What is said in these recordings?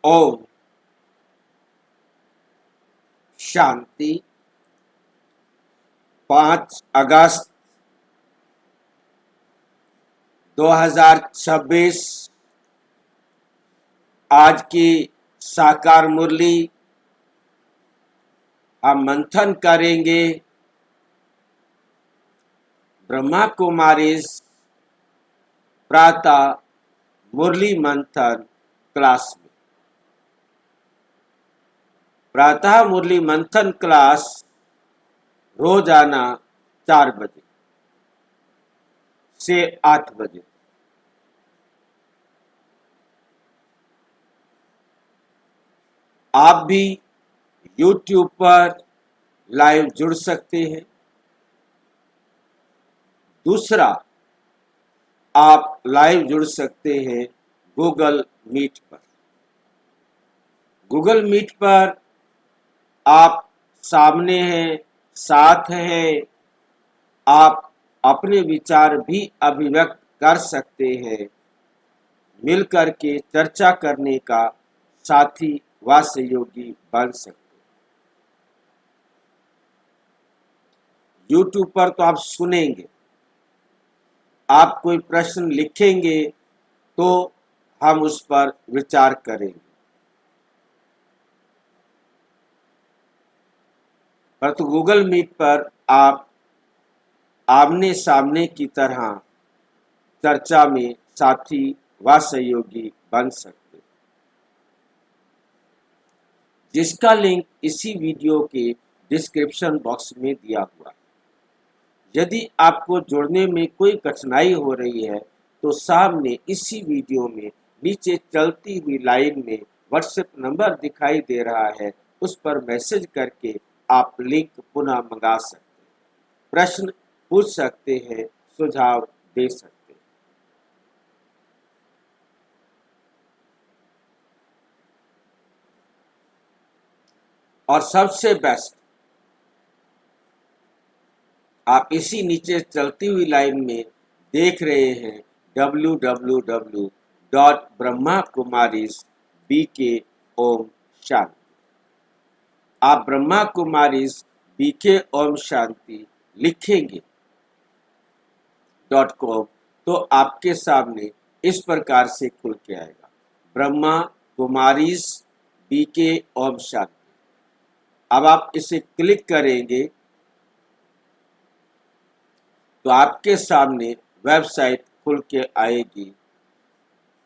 ओम शांति। 5 अगस्त 2026 आज की साकार मुरली हम मंथन करेंगे ब्रह्मा कुमारीज प्रातः मुरली मंथन क्लास में। प्रातः मुरली मंथन क्लास रोजाना 4 बजे से 8 बजे। आप भी YouTube पर लाइव जुड़ सकते हैं। दूसरा, आप लाइव जुड़ सकते हैं गूगल मीट पर। गूगल मीट पर आप सामने हैं, साथ हैं, आप अपने विचार भी अभिव्यक्त कर सकते हैं। मिलकर के चर्चा करने का साथी व सहयोगी बन सकते हैं। YouTube पर तो आप सुनेंगे, आप कोई प्रश्न लिखेंगे तो हम उस पर विचार करेंगे, परंतु गूगल मीट पर आप आमने सामने की तरह चर्चा में साथी व सहयोगी बन सकते हैं, जिसका लिंक इसी वीडियो के डिस्क्रिप्शन बॉक्स में दिया हुआ है। यदि आपको जुड़ने में कोई कठिनाई हो रही है तो सामने इसी वीडियो में नीचे चलती हुई लाइन में व्हाट्सएप नंबर दिखाई दे रहा है, उस पर मैसेज करके आप लिंक पुनः मंगा सकते हैं, प्रश्न पूछ सकते हैं, सुझाव दे सकते हैं। और सबसे बेस्ट, आप इसी नीचे चलती हुई लाइन में देख रहे हैं www.brahmakumaris.bk शांति। आप ब्रह्मा कुमारीज BK ओम शांति लिखेंगे .com तो आपके सामने इस प्रकार से खुल के आएगा, ब्रह्मा कुमारीज BK ओम शांति। अब आप इसे क्लिक करेंगे तो आपके सामने वेबसाइट खुल के आएगी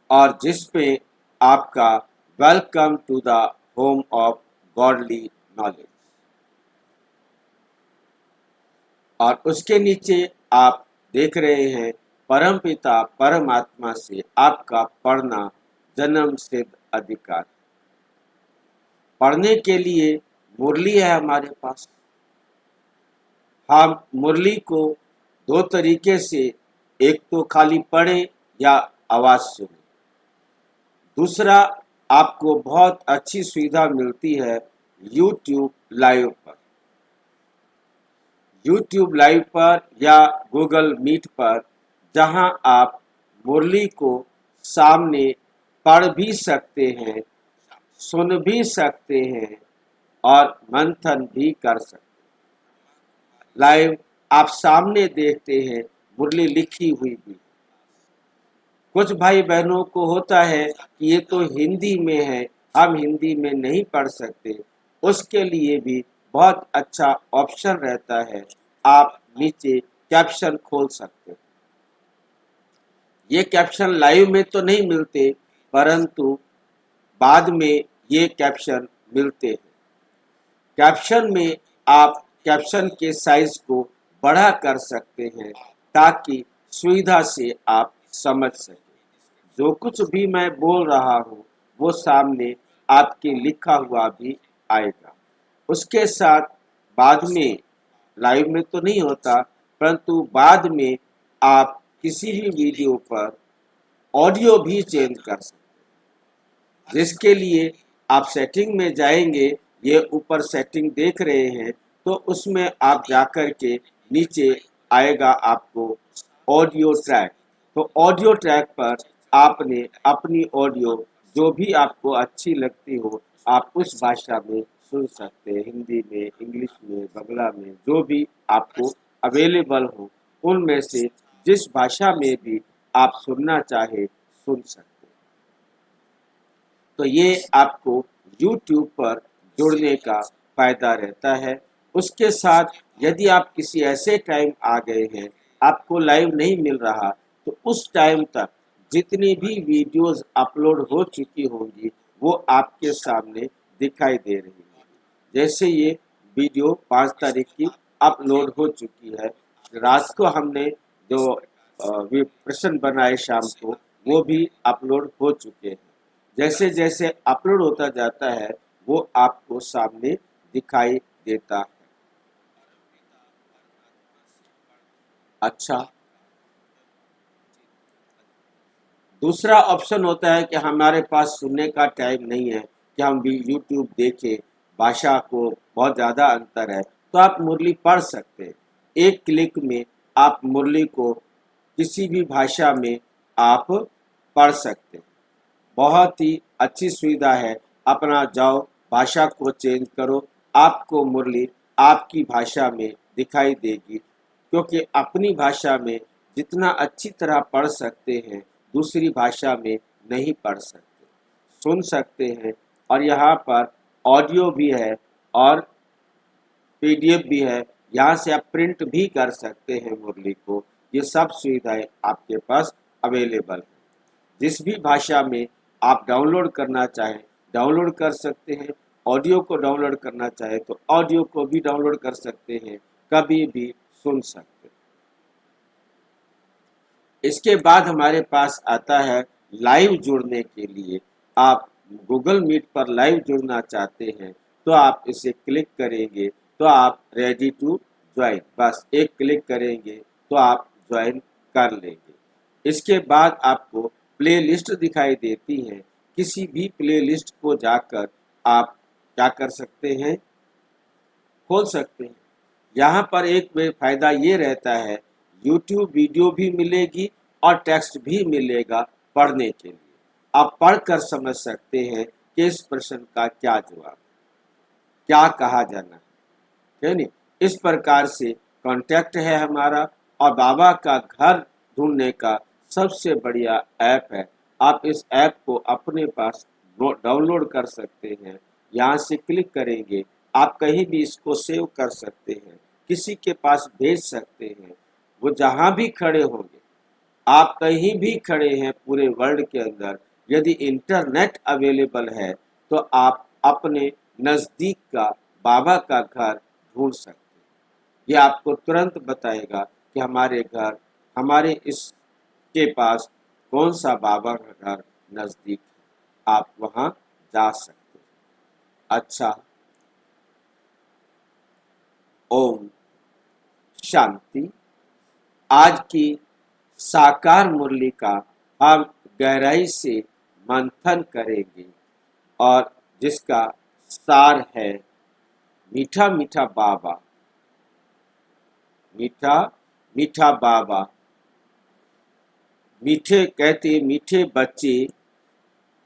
और जिस पे आपका welcome to the home of godly knowledge, और उसके नीचे आप देख रहे हैं परमपिता परमात्मा से आपका पढ़ना जन्म सिद्ध अधिकार। पढ़ने के लिए मुरली है हमारे पास। हम मुरली को 2 तरीके से, एक तो खाली पढ़े या आवाज सुने। दूसरा, आपको बहुत अच्छी सुविधा मिलती है YouTube लाइव पर। YouTube लाइव पर या गूगल मीट पर, जहां आप मुरली को सामने पढ़ भी सकते हैं, सुन भी सकते हैं और मंथन भी कर सकते हैं। लाइव आप सामने देखते हैं, मुरली लिखी हुई भी। कुछ भाई बहनों को होता है कि ये तो हिंदी में है, हम हिंदी में नहीं पढ़ सकते, उसके लिए भी बहुत अच्छा ऑप्शन रहता है, आप नीचे कैप्शन खोल सकते हैं। ये कैप्शन लाइव में तो नहीं मिलते, परंतु बाद में ये कैप्शन मिलते हैं। कैप्शन में आप कैप्शन के साइज को बड़ा कर सकते हैं ताकि सुविधा से आप समझ सकें। जो कुछ भी मैं बोल रहा हूँ वो सामने आपके लिखा हुआ भी आएगा। उसके साथ बाद में, लाइव में तो नहीं होता, परंतु बाद में आप किसी भी वीडियो पर ऑडियो भी चेंज कर सकते हैं, जिसके लिए आप सेटिंग में जाएंगे। ये ऊपर सेटिंग देख रहे हैं तो उसमें आप जाकर के नीचे आएगा आपको ऑडियो ट्रैक, तो ऑडियो ट्रैक पर आपने अपनी ऑडियो जो भी आपको अच्छी लगती हो आप उस भाषा में सुन सकते हैं, हिंदी में, इंग्लिश में, बंगला में, जो भी आपको अवेलेबल हो उनमें से जिस भाषा में भी आप सुनना चाहे सुन सकते हैं। तो ये आपको YouTube पर जुड़ने का फायदा रहता है। उसके साथ यदि आप किसी ऐसे टाइम आ गए हैं आपको लाइव नहीं मिल रहा तो उस टाइम तक जितनी भी वीडियोस अपलोड हो चुकी होंगी वो आपके सामने दिखाई दे रही होंगी। जैसे ये वीडियो 5 तारीख की अपलोड हो चुकी है। रात को हमने जो प्रश्न बनाए शाम को वो भी अपलोड हो चुके हैं। जैसे जैसे अपलोड होता जाता है वो आपको सामने दिखाई देता है। अच्छा, दूसरा ऑप्शन होता है कि हमारे पास सुनने का टाइम नहीं है कि हम भी यूट्यूब देखें, भाषा को बहुत ज़्यादा अंतर है तो आप मुरली पढ़ सकते हैं। एक क्लिक में आप मुरली को किसी भी भाषा में आप पढ़ सकते हैं। बहुत ही अच्छी सुविधा है। अपना जाओ भाषा को चेंज करो, आपको मुरली आपकी भाषा में दिखाई देगी, क्योंकि अपनी भाषा में जितना अच्छी तरह पढ़ सकते हैं दूसरी भाषा में नहीं पढ़ सकते, सुन सकते हैं। और यहाँ पर ऑडियो भी है और पीडीएफ भी है, यहाँ से आप प्रिंट भी कर सकते हैं मुरली को। ये सब सुविधाएं आपके पास अवेलेबल है। जिस भी भाषा में आप डाउनलोड करना चाहें डाउनलोड कर सकते हैं। ऑडियो को डाउनलोड करना चाहें तो ऑडियो को भी डाउनलोड कर सकते हैं, कभी भी सुन सकते हैं। इसके बाद हमारे पास आता है लाइव जुड़ने के लिए। आप गूगल मीट पर लाइव जुड़ना चाहते हैं तो आप इसे क्लिक करेंगे तो आप रेडी टू ज्वाइन, बस एक क्लिक करेंगे तो आप ज्वाइन कर लेंगे। इसके बाद आपको प्लेलिस्ट दिखाई देती है। किसी भी प्लेलिस्ट को जाकर आप क्या कर सकते हैं, खोल सकते हैं। यहाँ पर एक फायदा ये रहता है यूट्यूब वीडियो भी मिलेगी और टेक्स्ट भी मिलेगा पढ़ने के लिए। आप पढ़कर समझ सकते हैं कि इस प्रश्न का क्या जवाब है, क्या कहा जाना है नहीं। इस प्रकार से कांटेक्ट है हमारा और बाबा का घर ढूंढने का सबसे बढ़िया ऐप है। आप इस ऐप को अपने पास डाउनलोड कर सकते हैं। यहाँ से क्लिक करेंगे आप कहीं भी इसको सेव कर सकते हैं, किसी के पास भेज सकते हैं। वो जहाँ भी खड़े होंगे, आप कहीं भी खड़े हैं पूरे वर्ल्ड के अंदर, यदि इंटरनेट अवेलेबल है तो आप अपने नज़दीक का बाबा का घर ढूंढ सकते हैं। ये आपको तुरंत बताएगा कि हमारे घर, हमारे इसके पास कौन सा बाबा का घर नज़दीक है, आप वहाँ जा सकते हैं। अच्छा, ओम शांति। आज की साकार मुरली का हम गहराई से मंथन करेंगे और जिसका सार है मीठा मीठा बाबा, मीठा मीठा बाबा। मीठे कहते मीठे बच्चे,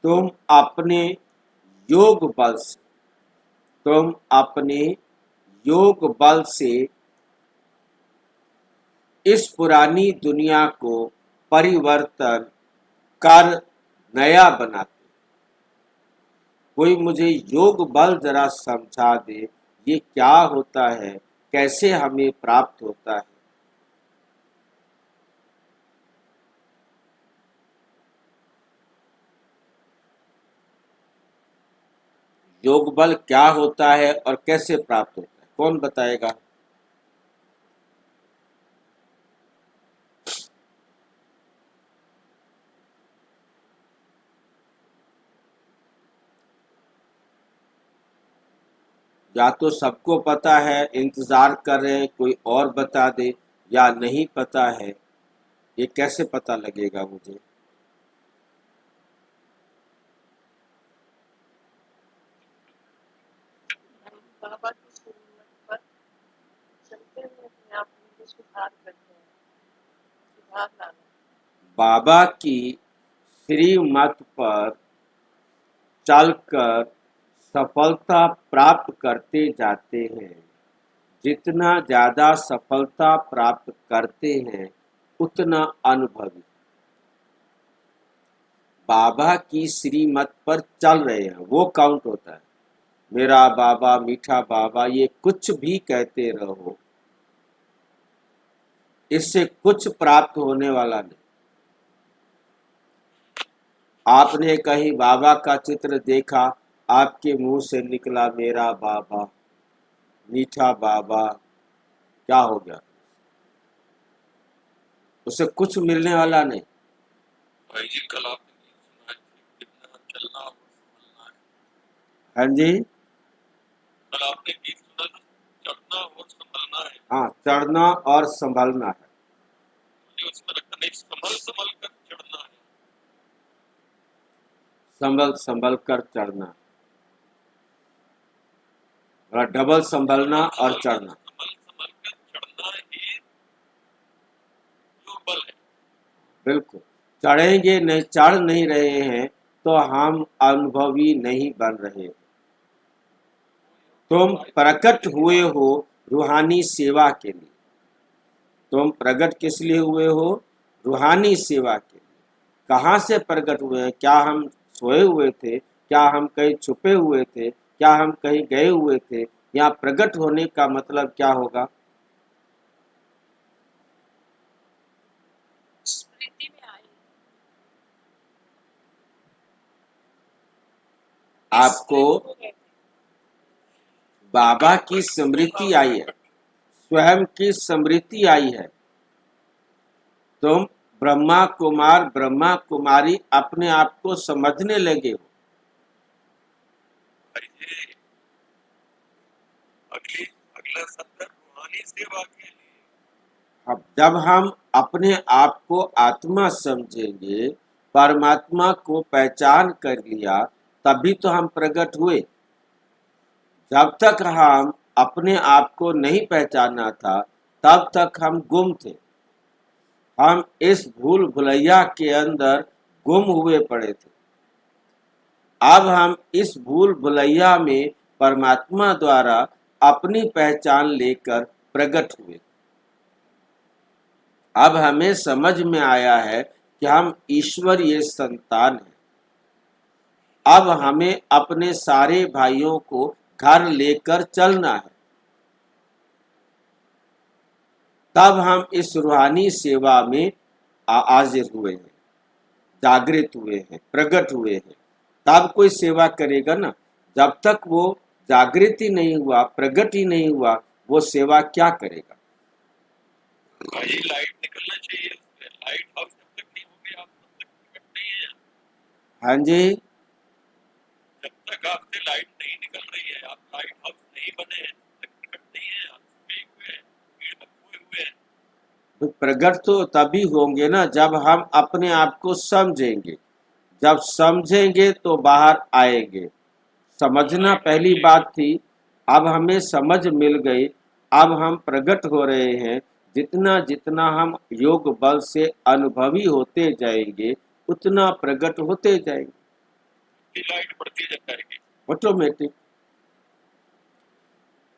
तुम अपने योग बल से, तुम अपने योग बल से इस पुरानी दुनिया को परिवर्तन कर नया बनाते। कोई मुझे योग बल जरा समझा दे, ये क्या होता है, कैसे हमें प्राप्त होता है। योग बल क्या होता है और कैसे प्राप्त होता है, कौन बताएगा। या तो सबको पता है इंतजार कर रहे हैं कोई और बता दे, या नहीं पता है, ये कैसे पता लगेगा मुझे। बाबा की सुन्नत पर चलते हुए अपने आप में सुधार करते हैं, सुधार लाना। बाबा की श्रीमत पर चलकर सफलता प्राप्त करते जाते हैं। जितना ज़्यादा सफलता प्राप्त करते हैं उतना अनुभवी बाबा की श्रीमत पर चल रहे हैं वो काउंट होता है। मेरा बाबा, मीठा बाबा, ये कुछ भी कहते रहो, इससे कुछ प्राप्त होने वाला नहीं। आपने कहीं बाबा का चित्र देखा, आपके मुंह से निकला मेरा बाबा, मीठा बाबा, क्या हो गया? उससे कुछ मिलने वाला नहीं। भाई जी कल आपने गीत सुनाए थे, कितना चलना और संभलना है। हाँ जी, कल आपने गीत सुना था, चढ़ना और संभलना है। हाँ, चढ़ना और संभलना है। मुझे उसमें रखा नहीं, संभल संभल कर चढ़ना है। संभल संभल कर चढ़ना, और डबल संभलना और चढ़ना। संभल संभल कर चढ़ना ही जो बल है। बिल्कुल, चढ़ेंगे नहीं, चढ़ नहीं रहे हैं तो हम अनुभवी नहीं बन रहे। तुम प्रकट हुए हो रूहानी सेवा के लिए। तुम प्रकट किस लिए हुए हो? रूहानी सेवा के लिए। कहाँ से प्रकट हुए हैं? क्या हम सोए हुए थे? क्या हम कहीं छुपे हुए थे? क्या हम कहीं गए हुए थे? यहाँ प्रकट होने का मतलब क्या होगा? स्मृति में आए। आपको बाबा की स्मृति आई है, स्वयं की स्मृति आई है। तुम ब्रह्मा कुमार, ब्रह्मा कुमारी अपने आप को समझने लगे हो। भाई जी अगला सत्र रूहानी सेवा के लिए। अब जब हम अपने आप को आत्मा समझेंगे, परमात्मा को पहचान कर लिया, तभी तो हम प्रकट हुए। जब तक हम अपने आप को नहीं पहचाना था, तब तक हम गुम थे। हम इस भूल भुलैया के अंदर गुम हुए पड़े थे। अब हम इस भूल भुलैया में परमात्मा द्वारा अपनी पहचान लेकर प्रकट हुए। अब हमें समझ में आया है कि हम ईश्वरीय संतान हैं। अब हमें अपने सारे भाइयों को घर लेकर चलना है। तब हम इस रूहानी सेवा में हाजिर हुए हैं, जागृत हुए हैं, प्रकट हुए हैं। तब कोई सेवा करेगा ना। जब तक वो जागृत ही नहीं हुआ, प्रकट ही नहीं हुआ, वो सेवा क्या करेगा? भाई लाइट निकलना चाहिए उसमें। लाइट हाउस जब तक नहीं होगी आप तब तक प्रकट नहीं है। हाँ जी, जब तक आपसे लाइट नहीं निकल रही है, आप लाइट हाउस नहीं बने हैं, तब तक प्रकट नहीं है। आप छुपे हुए हैं, भीड़ में खोए हुए हैं। तो प्रकट तो तभी होंगे ना जब हम अपने आप को समझेंगे। जब समझेंगे तो बाहर आएंगे। समझना पहली बात थी, अब हमें समझ मिल गई। अब हम प्रकट हो रहे हैं। जितना जितना हम योग बल से अनुभवी होते जाएंगे, उतना प्रकट होते जाएंगे की लाइट बढ़ती जाएगी। ऑटोमेटिक।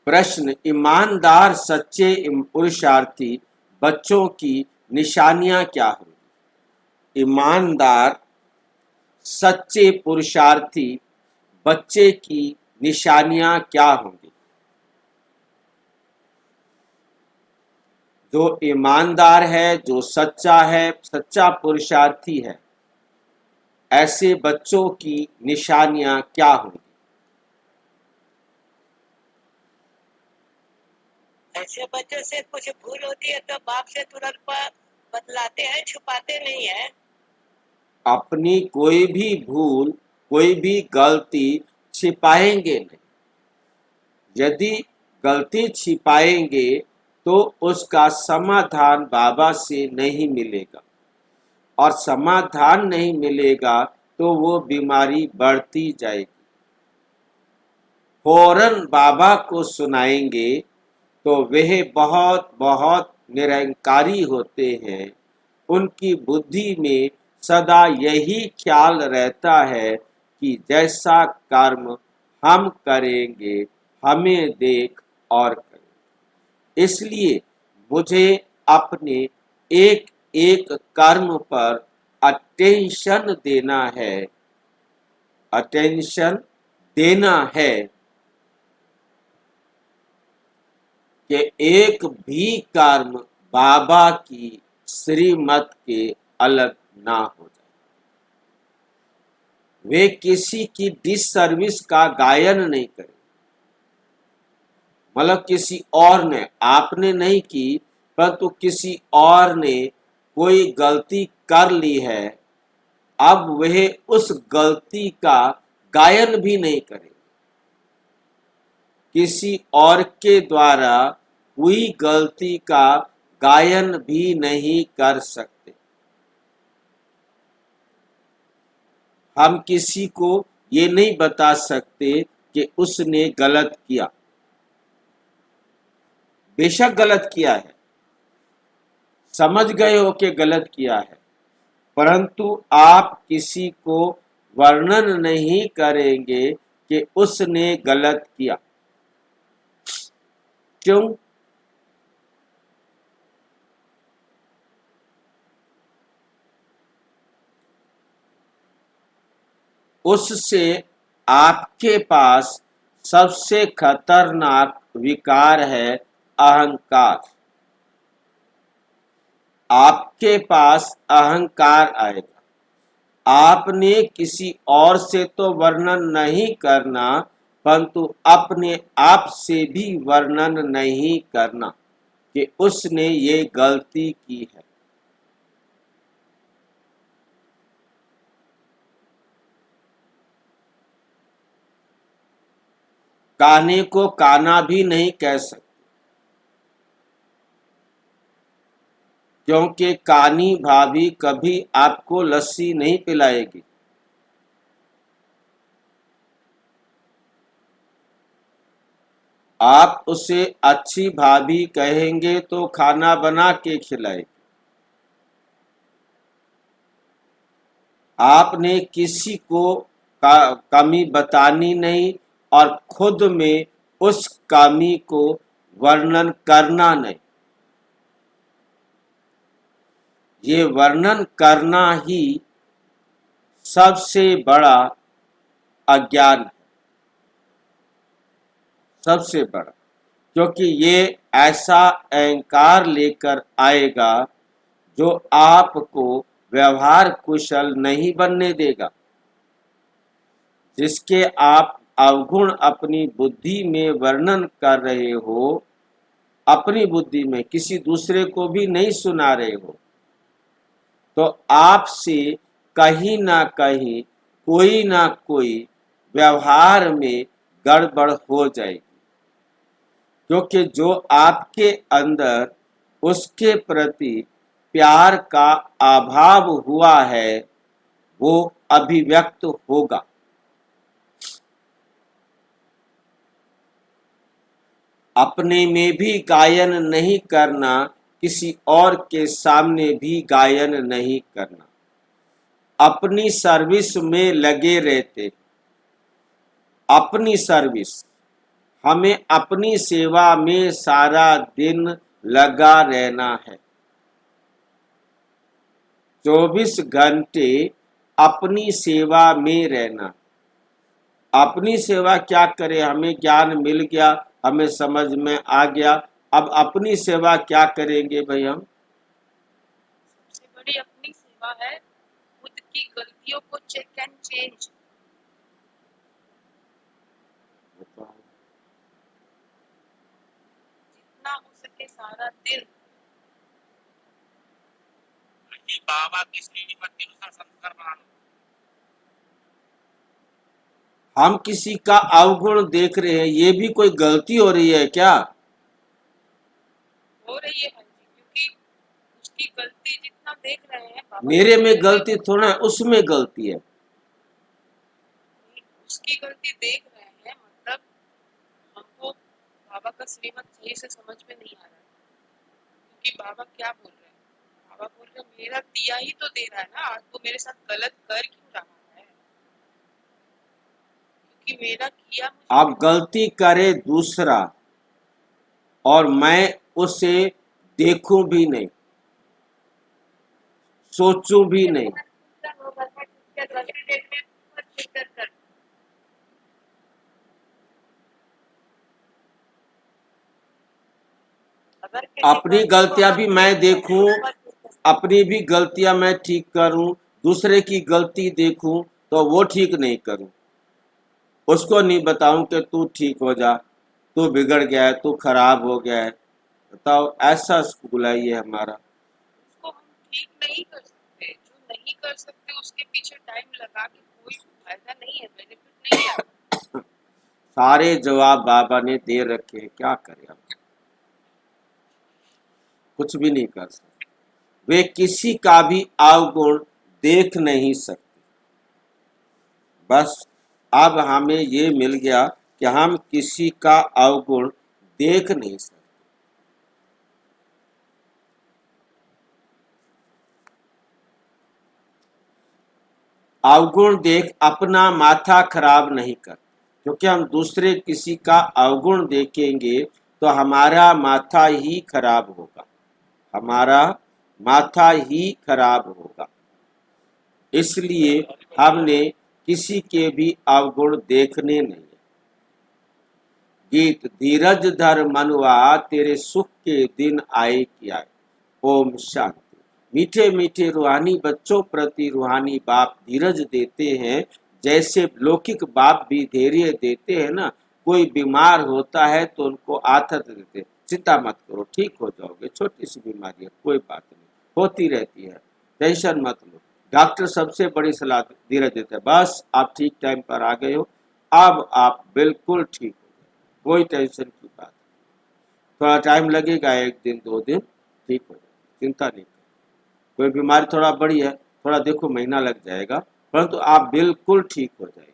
प्रश्न, ईमानदार सच्चे पुरुषार्थी बच्चों की निशानियां क्या होंगी? ईमानदार सच्चे पुरुषार्थी बच्चे की निशानियां क्या होंगी? जो ईमानदार है, जो सच्चा है, सच्चा पुरुषार्थी है, ऐसे बच्चों की निशानियां क्या होंगी? ऐसे बच्चों से कुछ भूल होती है तो बाप से तुरंत बतलाते हैं, छुपाते नहीं है। अपनी कोई भी भूल, कोई भी गलती छिपाएंगे नहीं। यदि गलती छिपाएंगे तो उसका समाधान बाबा से नहीं मिलेगा, और समाधान नहीं मिलेगा तो वो बीमारी बढ़ती जाएगी। फौरन बाबा को सुनाएंगे तो वह बहुत बहुत निरंकारी होते हैं। उनकी बुद्धि में सदा यही ख्याल रहता है कि जैसा कर्म हम करेंगे हमें देख और करें। इसलिए मुझे अपने एक एक कर्म पर अटेंशन देना है कि एक भी कर्म बाबा की श्रीमत के अलग ना हो जाए। वे किसी की डिससर्विस का गायन नहीं करें, मतलब किसी और ने, आपने नहीं की, परंतु किसी और ने कोई गलती कर ली है, अब वह उस गलती का गायन भी नहीं करें, किसी और के द्वारा हुई गलती का गायन भी नहीं कर सकते। हम किसी को ये नहीं बता सकते कि उसने गलत किया, बेशक गलत किया है, समझ गए हो कि गलत किया है, परंतु आप किसी को वर्णन नहीं करेंगे कि उसने गलत किया। क्यों? उससे आपके पास सबसे खतरनाक विकार है अहंकार। आपके पास अहंकार आएगा। आपने किसी और से तो वर्णन नहीं करना, परंतु अपने आप से भी वर्णन नहीं करना कि उसने ये गलती की है। काने को काना भी नहीं कह सकते, क्योंकि कानी भाभी कभी आपको लस्सी नहीं पिलाएगी। आप उसे अच्छी भाभी कहेंगे तो खाना बना के खिलाएगी। आपने किसी को कमी बतानी नहीं और खुद में उस कमी को वर्णन करना नहीं। ये वर्णन करना ही सबसे बड़ा अज्ञान है, सबसे बड़ा, क्योंकि ये ऐसा अहंकार लेकर आएगा जो आपको व्यवहार कुशल नहीं बनने देगा। जिसके आप अवगुण अपनी बुद्धि में वर्णन कर रहे हो, अपनी बुद्धि में, किसी दूसरे को भी नहीं सुना रहे हो, तो आपसे कहीं ना कहीं कोई ना कोई व्यवहार में गड़बड़ हो जाएगी, क्योंकि जो आपके अंदर उसके प्रति प्यार का अभाव हुआ है वो अभिव्यक्त होगा। अपने में भी गायन नहीं करना, किसी और के सामने भी गायन नहीं करना। अपनी सर्विस में लगे रहते, अपनी सर्विस, हमें अपनी सेवा में सारा दिन लगा रहना है। 24 घंटे अपनी सेवा में रहना। अपनी सेवा क्या करें? हमें ज्ञान मिल गया, हमें समझ में आ गया, अब अपनी सेवा क्या करेंगे भाई हम? सबसे बड़ी अपनी सेवा है खुद की गलतियों को चेक एंड चेंज। जितना हो सके सारा दिन कि बाबा की श्रीमत के अनुसार संस्कार बना लो। हम किसी का अवगुण देख रहे हैं, ये भी कोई गलती हो रही है क्या? हो रही है भाई जी, क्योंकि उसकी गलती जितना देख रहे हैं बाबा मेरे की में गलती थोड़ा है, उसमें गलती है। उसकी गलती देख रहे हैं, मतलब हमको बाबा का श्रीमत सही से समझ में नहीं आ रहा है। क्योंकि बाबा क्या बोल रहे हैं? बाबा बोल रहे हैं मेरा दिया ही तो दे रहा है ना, आज वो मेरे साथ गलत कर क्यों रहा है? कि मेरा किया अब मुझे गलती करे दूसरा और मैं उसे देखूं भी नहीं, सोचूं भी नहीं। गलती देखने पर फिक्र कर। अगर किसी अपनी बच्चे को गलतियां हम भी मैं ठीक करने देखूं, पर फिक्र कर। अपनी भी गलतियां मैं ठीक करूं, दूसरे की गलती देखूं तो वो ठीक नहीं करूं। उसको नहीं बताऊं कि तू ठीक हो जा, तू बिगड़ गया है, तू खराब हो गया है। बताओ, ऐसा स्कूल है ये हमारा। उसको हम ठीक नहीं कर सकते। जो नहीं कर सकते उसके पीछे टाइम लगा के कोई फायदा नहीं है, बेनिफिट नहीं है। सारे जवाब बाबा ने दे रखे हैं, क्या करें अब, कुछ भी नहीं कर सकते। वे किसी का भी अवगुण देख नहीं सकते। बस अब हमें ये मिल गया कि हम किसी का अवगुण देख नहीं सकते। अवगुण देख अपना माथा खराब नहीं कर, क्योंकि हम दूसरे किसी का अवगुण देखेंगे तो हमारा माथा ही खराब होगा, हमारा माथा ही खराब होगा। इसलिए हमने किसी के भी अवगुण देखने नहीं। गीत धीरज धर मनुआ, तेरे सुख के दिन आए क्या। ओम शांति। मीठे मीठे रूहानी बच्चों प्रति रूहानी बाप धीरज देते हैं, जैसे लौकिक बाप भी धैर्य देते हैं ना। कोई बीमार होता है तो उनको आथत देते हैं, चिंता मत करो, ठीक हो जाओगे, छोटी सी बीमारी है, कोई बात नहीं, होती रहती है, टेंशन मत लो। डॉक्टर सबसे बड़ी सलाह धीरज देते हैं, बस आप ठीक टाइम पर आ गए हो, अब आप बिल्कुल ठीक हो गए, कोई टेंशन की बात नहीं। थोड़ा टाइम लगेगा, 1 दिन 2 दिन, ठीक हो जाएगा, चिंता नहीं। कोई बीमारी थोड़ा बड़ी है, थोड़ा देखो महीना लग जाएगा, परंतु आप बिल्कुल ठीक हो जाएंगे।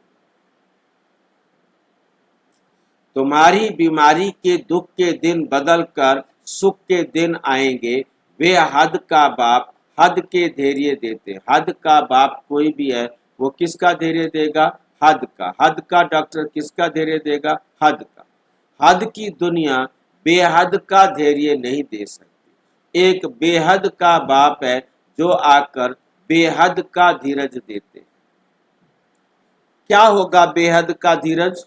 तुम्हारी बीमारी के दुख के दिन बदल कर सुख के दिन आएंगे। वे हद का बाप हद के धैर्य देते। हद का बाप कोई भी है, वो किसका धैर्य देगा? हद का। हद का डॉक्टर किसका धैर्य देगा? हद का। हद की दुनिया बेहद का धैर्य नहीं दे सकती। एक बेहद का बाप है जो आकर बेहद का धीरज देते। क्या होगा बेहद का धीरज?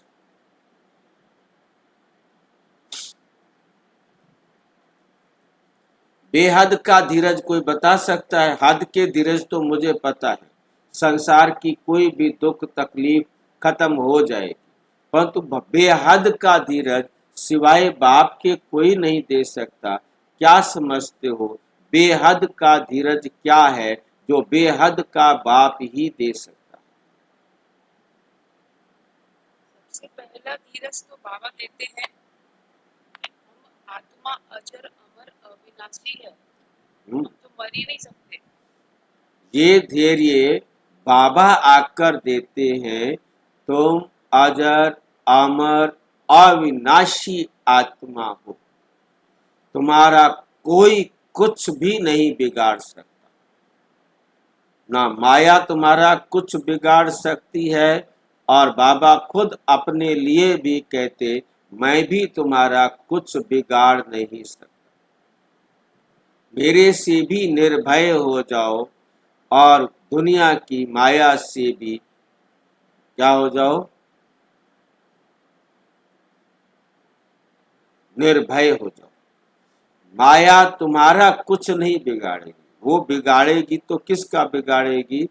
बेहद का धीरज कोई बता सकता है? हद के धीरज तो मुझे पता है, संसार की कोई भी दुख तकलीफ खत्म हो जाएगी, परंतु बेहद का धीरज सिवाय बाप के कोई नहीं दे सकता। क्या समझते हो बेहद का धीरज क्या है, जो बेहद का बाप ही दे सकता है? सबसे पहला धीरज तो बाबा देते हैं, हम आत्मा अजर अमर अविनाशी है, हम तो मर ही नहीं सकते। ये धैर्य बाबा आकर देते हैं, तुम अजर अमर अविनाशी आत्मा हो, तुम्हारा कोई कुछ भी नहीं बिगाड़ सकता। ना माया तुम्हारा कुछ बिगाड़ सकती है, और बाबा खुद अपने लिए भी कहते, मैं भी तुम्हारा कुछ बिगाड़ नहीं सकता। मेरे से भी निर्भय हो जाओ और दुनिया की माया से भी क्या हो जाओ? निर्भय हो जाओ। माया तुम्हारा कुछ नहीं बिगाड़ेगी, वो बिगाड़ेगी तो किसका बिगाड़ेगी?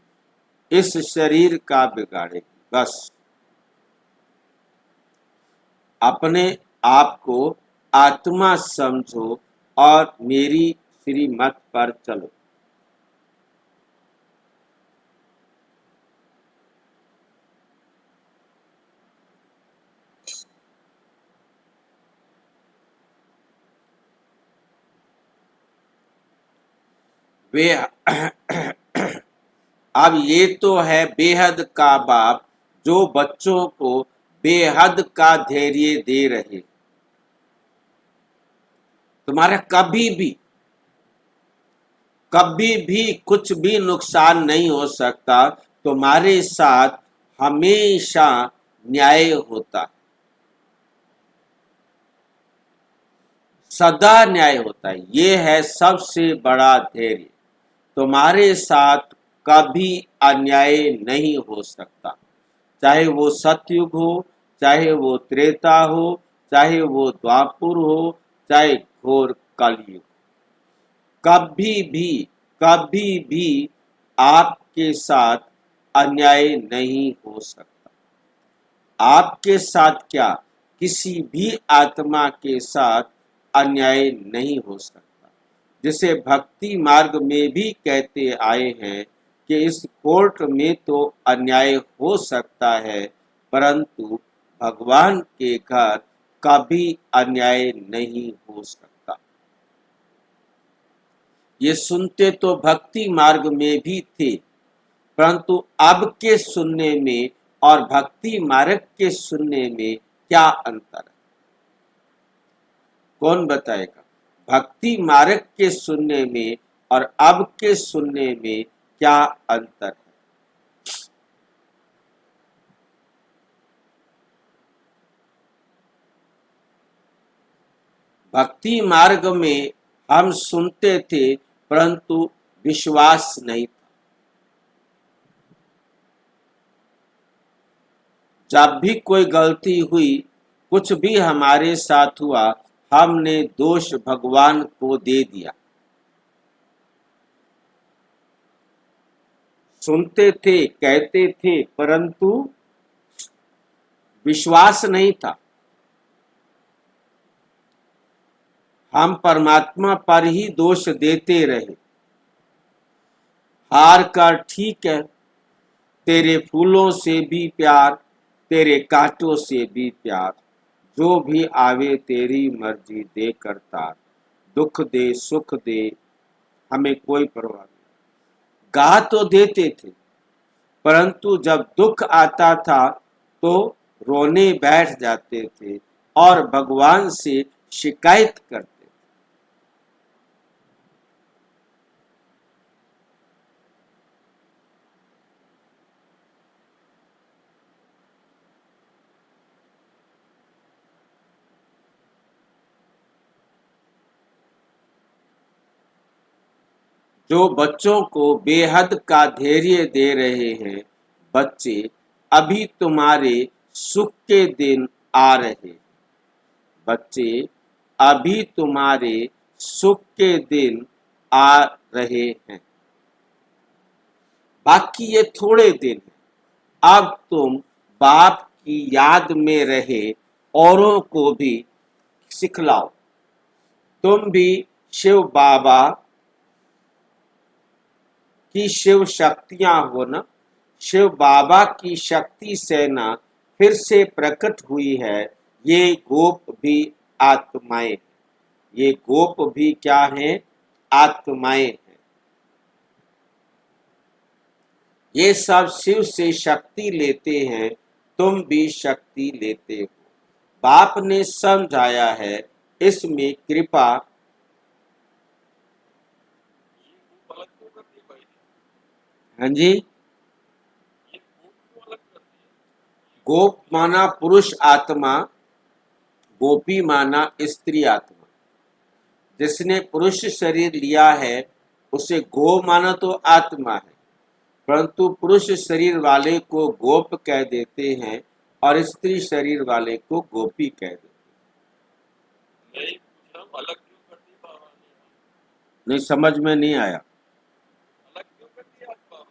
इस शरीर का बिगाड़ेगी। बस अपने आप को आत्मा समझो और मेरी श्रीमत पर चलो। वे अब ये तो है बेहद का बाप जो बच्चों को बेहद का धैर्य दे रहे। तुम्हारा कभी भी कुछ भी नुकसान नहीं हो सकता। तुम्हारे साथ हमेशा न्याय होता है, सदा न्याय होता है। ये है सबसे बड़ा धैर्य। तुम्हारे साथ कभी अन्याय नहीं हो सकता, चाहे वो सतयुग हो, चाहे वो त्रेता हो, चाहे वो द्वापुर हो, चाहे घोर कलयुग। कभी भी आपके साथ अन्याय नहीं हो सकता। आपके साथ क्या, किसी भी आत्मा के साथ अन्याय नहीं हो सकता। जिसे भक्ति मार्ग में भी कहते आए हैं कि इस कोर्ट में तो अन्याय हो सकता है, परंतु भगवान के घर कभी अन्याय नहीं हो सकता। ये सुनते तो भक्ति मार्ग में भी थे, परंतु अब के सुनने में और भक्ति मार्ग के सुनने में क्या अंतर है? कौन बताएगा? भक्ति मार्ग के सुनने में और अब के सुनने में क्या अंतर है? भक्ति मार्ग में हम सुनते थे, परंतु विश्वास नहीं था। जब भी कोई गलती हुई, कुछ भी हमारे साथ हुआ, हमने दोष भगवान को दे दिया। सुनते थे, कहते थे, परंतु विश्वास नहीं था। हम परमात्मा पर ही दोष देते रहे। हार कर ठीक है, तेरे फूलों से भी प्यार, तेरे कांटों से भी प्यार, जो भी आवे तेरी मर्जी दे करतार, दुख दे सुख दे हमें कोई परवाह नहीं। गा तो देते थे, परंतु जब दुख आता था तो रोने बैठ जाते थे और भगवान से शिकायत करते। जो बच्चों को बेहद का धैर्य दे रहे हैं, बच्चे अभी तुम्हारे सुख के दिन आ रहे। बच्चे अभी तुम्हारे सुख के दिन आ रहे हैं। बाकी ये थोड़े दिन हैं। अब तुम बाप की याद में रहे औरों को भी सिखलाओ। तुम भी शिव बाबा की शिव शक्तियां हो ना। शिव बाबा की शक्ति सेना फिर से प्रकट हुई है। ये गोप भी आत्माएं, ये गोप भी क्या हैं? आत्माएं हैं। ये सब शिव से शक्ति लेते हैं, तुम भी शक्ति लेते हो। बाप ने समझाया है, इसमें कृपा। ये खूब अलग क्यों कर दी भाई ने? हाँ जी, ये खूब क्यों अलग कर दिया? गोप माना पुरुष आत्मा, गोपी माना स्त्री आत्मा। जिसने पुरुष शरीर लिया है उसे गो माना तो आत्मा है, परंतु पुरुष शरीर वाले को गोप कह देते हैं और स्त्री शरीर वाले को गोपी कह देते हैं। मैं ही पूछ रहा हूँ, अलग क्यों कर दी बाबा ने? नहीं, समझ में नहीं आया। अलग क्यों कर दिया आज बाबा ने?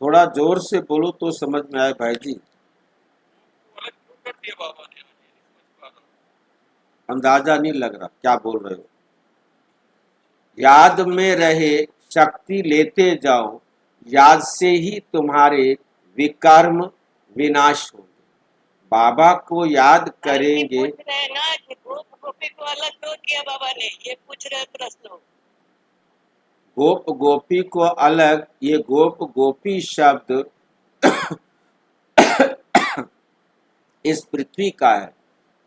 थोड़ा जोर से बोलो तो समझ में आए भाई जी। अलग क्यों कर दिया बाबा ने? आज ये नहीं समझ पा रहा हूँ। अंदाजा नहीं लग रहा क्या बोल रहे हो। याद में रहे, शक्ति लेते जाओ, याद से ही तुम्हारे विकर्म विनाश होंगे। बाबा को याद करेंगे। पूछ रहे हैं ना कि गोप गोपी को अलग क्यों किया बाबा ने, ये पूछ रहे प्रश्न। गोप गोपी को अलग, ये गोप गोपी शब्द इस पृथ्वी का है,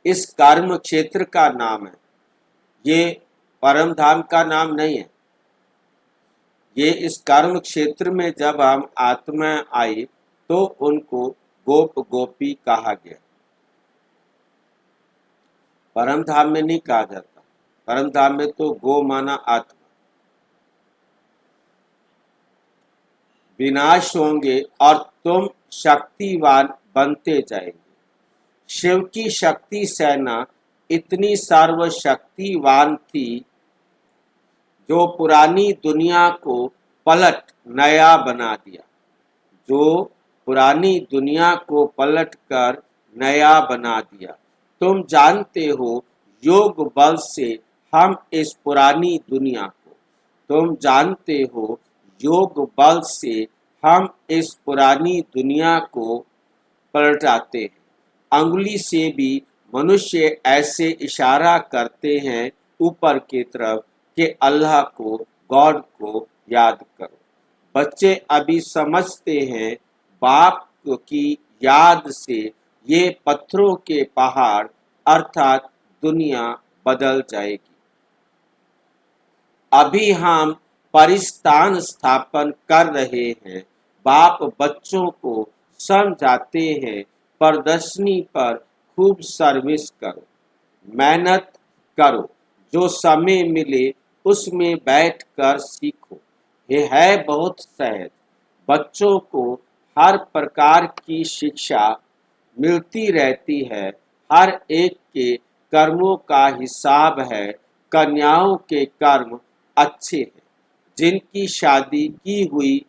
इस कर्म क्षेत्र का नाम है। ये परम धाम का नाम नहीं है। ये इस कर्म क्षेत्र में जब हम आत्मा आई तो उनको गोप गोपी कहा गया। परम धाम में नहीं कहा जाता। परम धाम में तो गो माना आत्मा। विनाश होंगे और तुम शक्तिवान बनते जाएंगे। शिव की शक्ति सेना इतनी सर्वशक्तिवान थी जो पुरानी दुनिया को पलट नया बना दिया। जो पुरानी दुनिया को पलट कर नया बना दिया। तुम जानते हो योग बल से हम इस पुरानी दुनिया को, तुम जानते हो योग बल से हम इस पुरानी दुनिया को पलटाते हैं। अंगुली से भी मनुष्य ऐसे इशारा करते हैं ऊपर की तरफ कि अल्लाह को, गॉड को याद करो। बच्चे अभी समझते हैं बाप की याद से ये पत्थरों के पहाड़ अर्थात दुनिया बदल जाएगी। अभी हम परिस्थान स्थापन कर रहे हैं। बाप बच्चों को समझाते हैं प्रदर्शनी पर खूब सर्विस करो, मेहनत करो, जो समय मिले उसमें बैठकर सीखो। ये है बहुत सहज। बच्चों को हर प्रकार की शिक्षा मिलती रहती है। हर एक के कर्मों का हिसाब है। कन्याओं के कर्म अच्छे हैं जिनकी शादी की हुई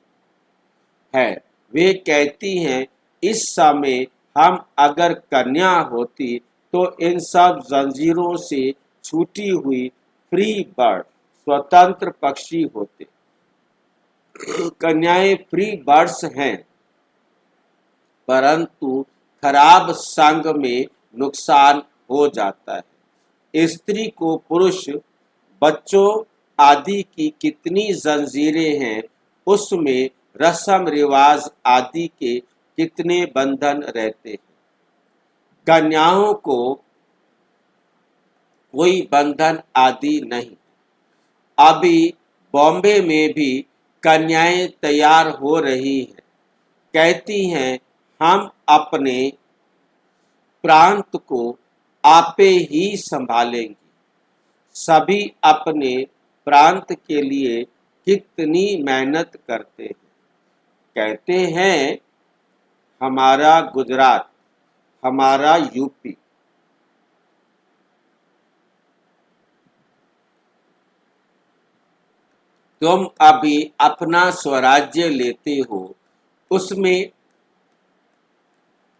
है। वे कहती हैं इस समय हम अगर कन्या होती तो इन सब जंजीरों से छूटी हुई फ्री बर्ड, स्वतंत्र पक्षी होते। कन्याएं फ्री बर्ड्स हैं, परंतु खराब संग में नुकसान हो जाता है। स्त्री को पुरुष, बच्चों आदि की कितनी जंजीरें हैं, उसमें रस्म रिवाज आदि के कितने बंधन रहते हैं। कन्याओं को कोई बंधन आदि नहीं। अभी बॉम्बे में भी कन्याएं तैयार हो रही हैं। कहती हैं हम अपने प्रांत को आपे ही संभालेंगी। सभी अपने प्रांत के लिए कितनी मेहनत करते हैं। कहते हैं हमारा गुजरात, हमारा यूपी। तुम अभी अपना स्वराज्य लेते हो, उसमें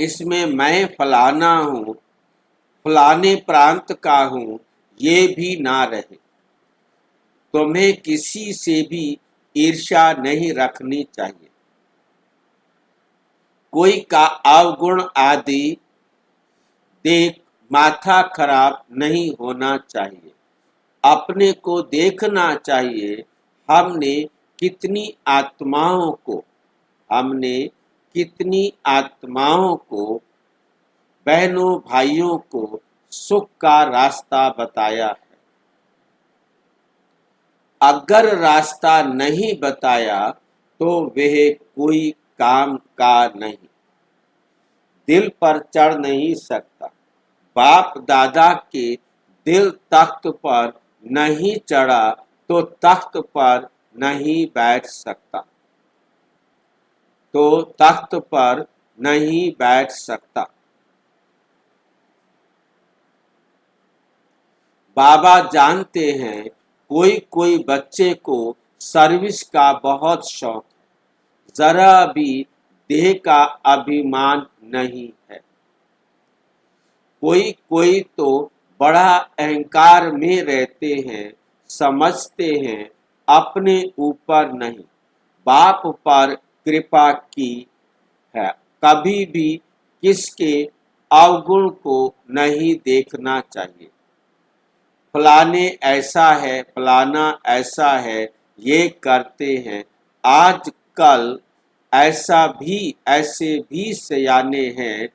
इसमें मैं फलाना हूँ, फलाने प्रांत का हूँ, ये भी ना रहे। तुम्हें किसी से भी ईर्ष्या नहीं रखनी चाहिए। कोई का अवगुण आदि देख माथा खराब नहीं होना चाहिए। अपने को देखना चाहिए हमने कितनी आत्माओं को बहनों भाइयों को सुख का रास्ता बताया है। अगर रास्ता नहीं बताया तो वह कोई काम का नहीं, दिल पर चढ़ नहीं सकता। बाप दादा के दिल तख्त पर नहीं चढ़ा तो तख्त पर नहीं बैठ सकता, तो तख्त पर नहीं बैठ सकता। बाबा जानते हैं कोई कोई बच्चे को सर्विस का बहुत शौक है, जरा भी देह का अभिमान नहीं है। कोई कोई तो बड़ा अहंकार में रहते हैं, समझते हैं अपने ऊपर नहीं बाप पर कृपा की है। कभी भी किसके अवगुण को नहीं देखना चाहिए। फलाने ऐसा है, फलाना ऐसा है, ये करते हैं। आजकल ऐसे भी सयाने हैं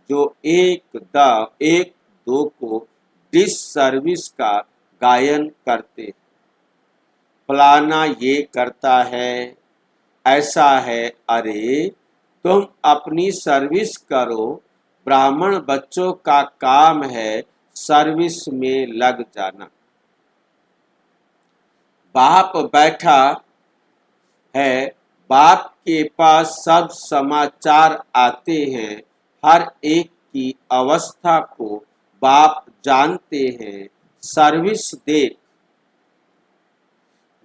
जो एक दो को डिस सर्विस का गायन करते हैं। फलाना ये करता है, ऐसा है। अरे तुम अपनी सर्विस करो। ब्राह्मण बच्चों का काम है सर्विस में लग जाना। बाप बैठा है, बाप के पास सब समाचार आते हैं, हर एक की अवस्था को बाप जानते हैं। सर्विस देख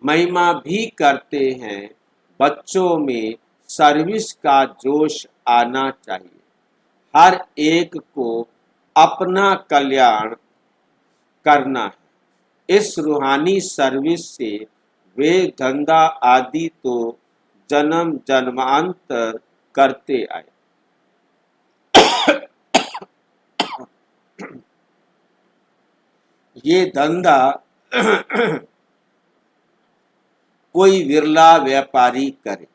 महिमा भी करते हैं। बच्चों में सर्विस का जोश आना चाहिए। हर एक को अपना कल्याण करना है। इस रूहानी सर्विस से वे धंधा आदि तो जन्म जन्मांतर करते आए। ये धंधा कोई विरला व्यापारी करे।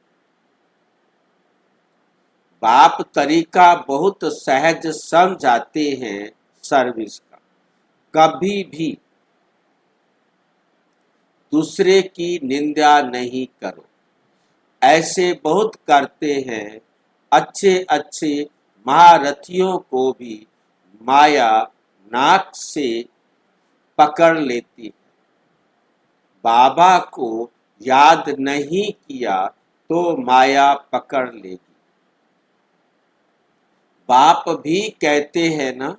बाप तरीका बहुत सहज समझाते हैं सर्विस का। कभी भी दूसरे की निंदा नहीं करो। ऐसे बहुत करते हैं। अच्छे अच्छे महारथियों को भी माया नाक से पकड़ लेती है। बाबा को याद नहीं किया तो माया पकड़ लेगी। बाप भी कहते हैं ना,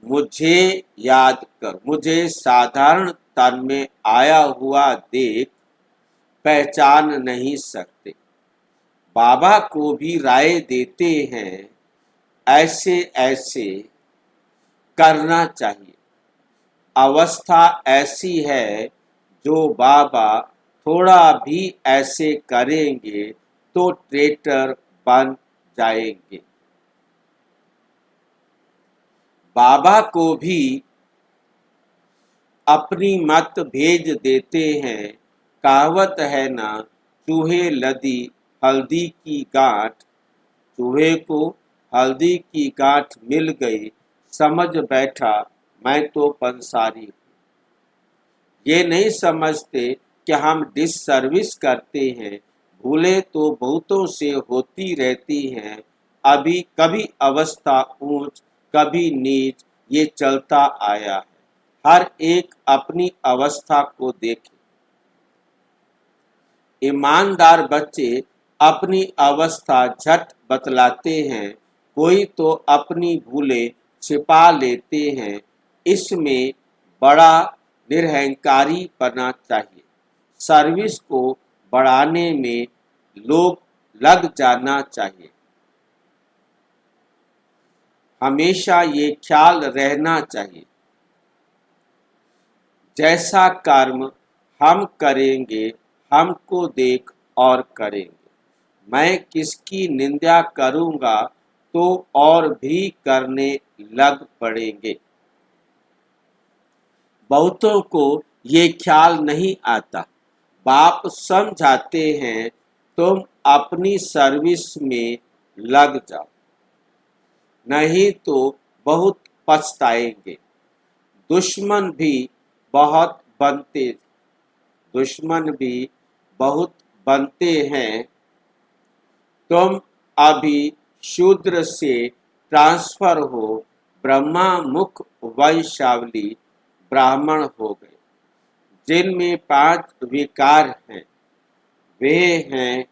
मुझे याद कर। मुझे साधारण तन में आया हुआ देख पहचान नहीं सकते। बाबा को भी राय देते हैं, ऐसे ऐसे करना चाहिए। अवस्था ऐसी है जो बाबा थोड़ा भी ऐसे करेंगे तो ट्रेटर बन जाएंगे। बाबा को भी अपनी मत भेज देते हैं। कहावत है ना, चूहे लदी हल्दी की गांठ। चूहे को हल्दी की गांठ मिल गई, समझ बैठा मैं तो पंसारी हूँ। ये नहीं समझते कि हम डिससर्विस करते हैं। भूले तो बहुतों से होती रहती हैं। अभी कभी अवस्था ऊंच कभी नीच, ये चलता आया है। हर एक अपनी अवस्था को देखे। ईमानदार बच्चे अपनी अवस्था झट बतलाते हैं। कोई तो अपनी भूलें छिपा लेते हैं। इसमें बड़ा निरहंकारी पना चाहिए। सर्विस को बढ़ाने में लोग लग जाना चाहिए। हमेशा ये ख्याल रहना चाहिए, जैसा कर्म हम करेंगे हमको देख और करेंगे। मैं किसकी निंदा करूंगा तो और भी करने लग पड़ेंगे। बहुतों को ये ख्याल नहीं आता। बाप समझाते हैं, तुम अपनी सर्विस में लग जाओ, नहीं तो बहुत पछताएंगे। दुश्मन भी बहुत बनते हैं। तुम अभी शूद्र से ट्रांसफर हो, ब्रह्मा मुख वैश्यावली ब्राह्मण हो गए। जिनमें 5 विकार हैं, वे हैं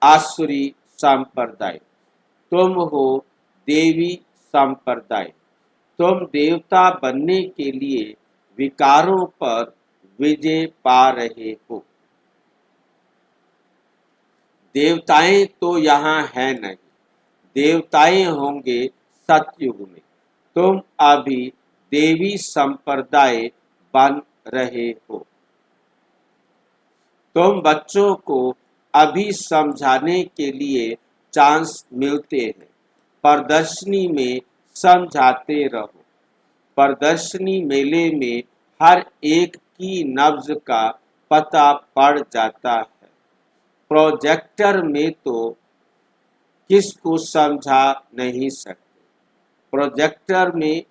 आसुरी संप्रदाय। तुम हो देवी संप्रदाय। तुम देवता बनने के लिए विकारों पर विजय पा रहे हो। देवताएं तो यहाँ है नहीं। देवताएं होंगे सतयुग में। तुम अभी देवी संप्रदाय बन रहे हो। तुम बच्चों को अभी समझाने के लिए चांस मिलते हैं। प्रदर्शनी में समझाते रहो। प्रदर्शनी मेले में हर एक की नब्ज का पता पड़ जाता है। प्रोजेक्टर में तो किसको समझा नहीं सकते। प्रोजेक्टर में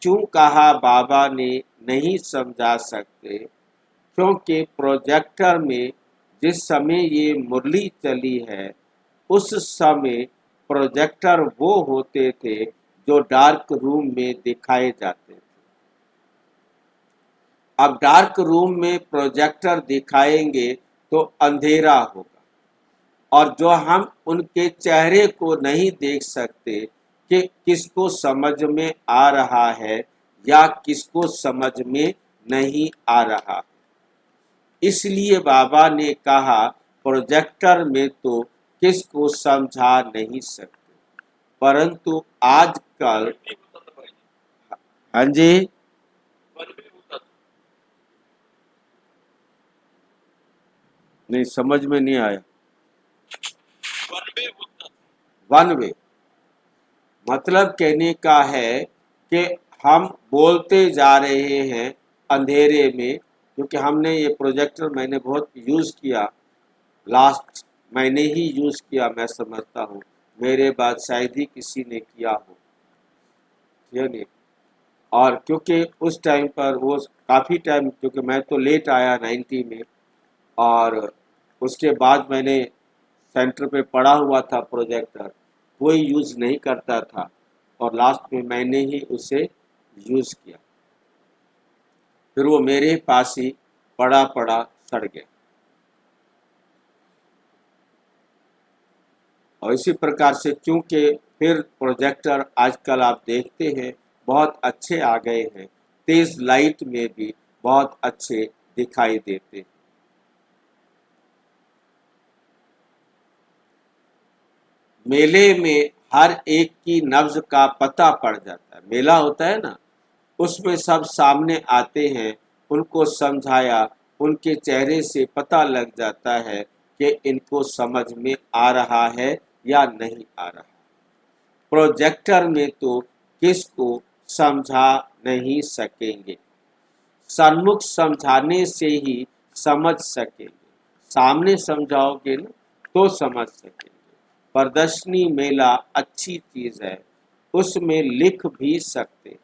क्यों कहा बाबा ने नहीं समझा सकते, क्योंकि प्रोजेक्टर में जिस समय ये मुरली चली है उस समय प्रोजेक्टर वो होते थे जो डार्क रूम में दिखाए जाते थे। अब डार्क रूम में प्रोजेक्टर दिखाएंगे तो अंधेरा होगा और जो हम उनके चेहरे को नहीं देख सकते कि किसको समझ में आ रहा है या किसको समझ में नहीं आ रहा। इसलिए बाबा ने कहा प्रोजेक्टर में तो किसको समझा नहीं सकते, परंतु आजकल नहीं होता था भाई, हाँ जी वन वे होता था। नहीं समझ में नहीं आया। वन वे होता था। वन वे मतलब कहने का है कि हम बोलते जा रहे हैं अंधेरे में, क्योंकि हमने ये प्रोजेक्टर मैंने बहुत यूज़ किया, लास्ट मैंने ही यूज़ किया, मैं समझता हूँ मेरे बाद शायद ही किसी ने किया हो, ये नहीं। और क्योंकि उस टाइम पर वो काफ़ी टाइम, क्योंकि मैं तो लेट आया 90 में और उसके बाद मैंने सेंटर पे पड़ा हुआ था प्रोजेक्टर, कोई यूज़ नहीं करता था और लास्ट में मैंने ही उसे यूज़ किया, फिर वो मेरे पास ही पड़ा पड़ा सड़ गया। और इसी प्रकार से क्योंकि फिर प्रोजेक्टर आजकल आप देखते हैं बहुत अच्छे आ गए हैं, तेज लाइट में भी बहुत अच्छे दिखाई देते हैं। मेले में हर एक की नब्ज का पता पड़ जाता है। मेला होता है ना, उसमें सब सामने आते हैं, उनको समझाया, उनके चेहरे से पता लग जाता है कि इनको समझ में आ रहा है या नहीं आ रहा। प्रोजेक्टर में तो किसको समझा नहीं सकेंगे, सन्मुख समझाने से ही समझ सकेंगे, सामने समझाओगे ना तो समझ सकेंगे। प्रदर्शनी मेला अच्छी चीज है, उसमें लिख भी सकते हैं,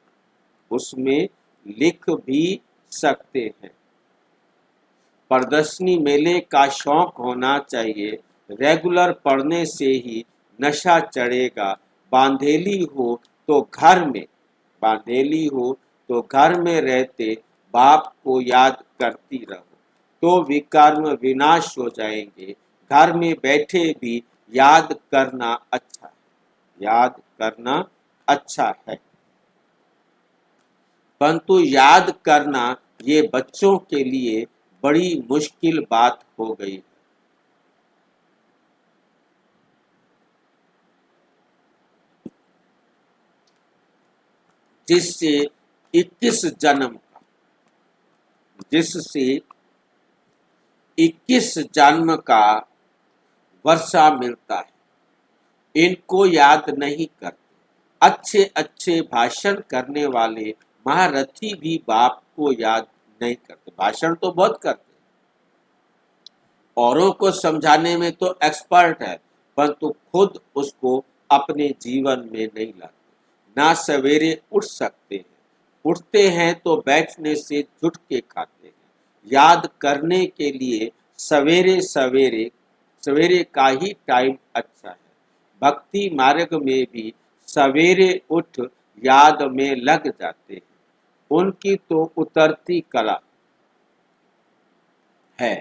उसमें लिख भी सकते हैं। प्रदर्शनी मेले का शौक होना चाहिए, रेगुलर पढ़ने से ही नशा चढ़ेगा। बांधेली हो तो घर में, बांधेली हो तो घर में रहते बाप को याद करती रहो तो विकर्म विनाश हो जाएंगे। घर में बैठे भी याद करना अच्छा है, याद करना अच्छा है, परंतु याद करना ये बच्चों के लिए बड़ी मुश्किल बात हो गई है। जिससे 21 जन्म का, जिससे 21 जन्म का वर्षा मिलता है, इनको याद नहीं करते। अच्छे अच्छे भाषण करने वाले महारथी भी बाप को याद नहीं करते। भाषण तो बहुत करते, औरों को समझाने में तो एक्सपर्ट है, परंतु खुद उसको अपने जीवन में नहीं लाते। ना सवेरे उठ सकते हैं, उठते हैं तो बैठने से झुट के खाते हैं। याद करने के लिए सवेरे सवेरे सवेरे का ही टाइम अच्छा है। भक्ति मार्ग में भी सवेरे उठ याद में लग जाते हैं, उनकी तो उतरती कला है।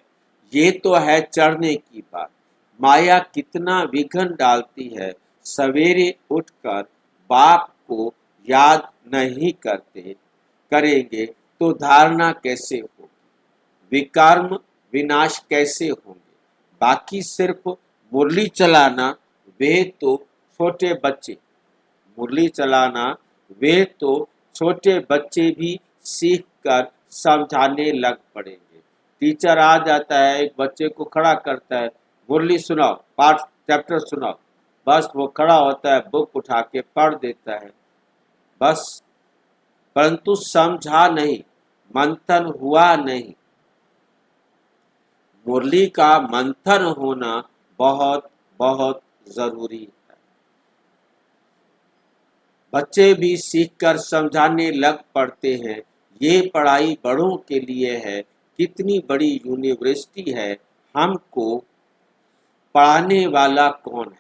ये तो है चढ़ने की बात। माया कितना विघ्न डालती है, सवेरे उठकर बाप को याद नहीं करते, करेंगे तो धारणा कैसे होगी, विकर्म विनाश कैसे होंगे। बाकी सिर्फ मुरली चलाना, वे तो छोटे बच्चे, मुरली चलाना वे तो छोटे बच्चे भी सीख कर समझाने लग पड़ेंगे। टीचर आ जाता है, एक बच्चे को खड़ा करता है, मुरली सुनाओ, पाठ चैप्टर सुनाओ, बस वो खड़ा होता है, बुक उठा के पढ़ देता है बस, परंतु समझा नहीं, मंथन हुआ नहीं। मुरली का मंथन होना बहुत बहुत जरूरी है। बच्चे भी सीखकर समझाने लग पड़ते हैं। ये पढ़ाई बड़ों के लिए है, कितनी बड़ी यूनिवर्सिटी है, हमको पढ़ाने वाला कौन है?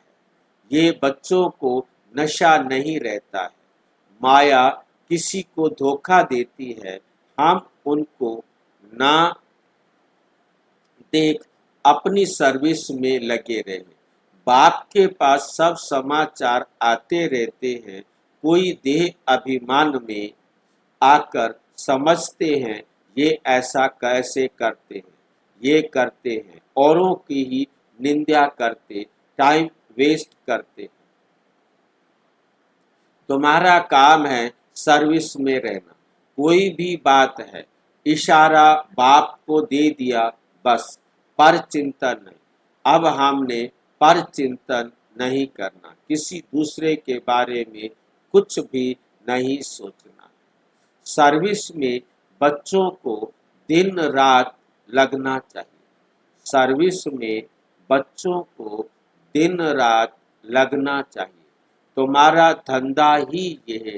ये बच्चों को नशा नहीं रहता है। माया किसी को धोखा देती है, हम उनको ना देख अपनी सर्विस में लगे रहे। बाप के पास सब समाचार आते रहते हैं। कोई देह अभिमान में आकर समझते हैं ये ऐसा कैसे करते हैं, ये करते हैं, औरों की ही निंदा करते, टाइम वेस्ट करते हैं। तुम्हारा काम है सर्विस में रहना। कोई भी बात है, इशारा बाप को दे दिया बस, पर चिंतन नहीं। अब हमने पर चिंतन नहीं करना, किसी दूसरे के बारे में कुछ भी नहीं सोचना। सर्विस में बच्चों को दिन रात लगना चाहिए। सर्विस में बच्चों को दिन रात लगना चाहिए। तुम्हारा धंधा ही यह है।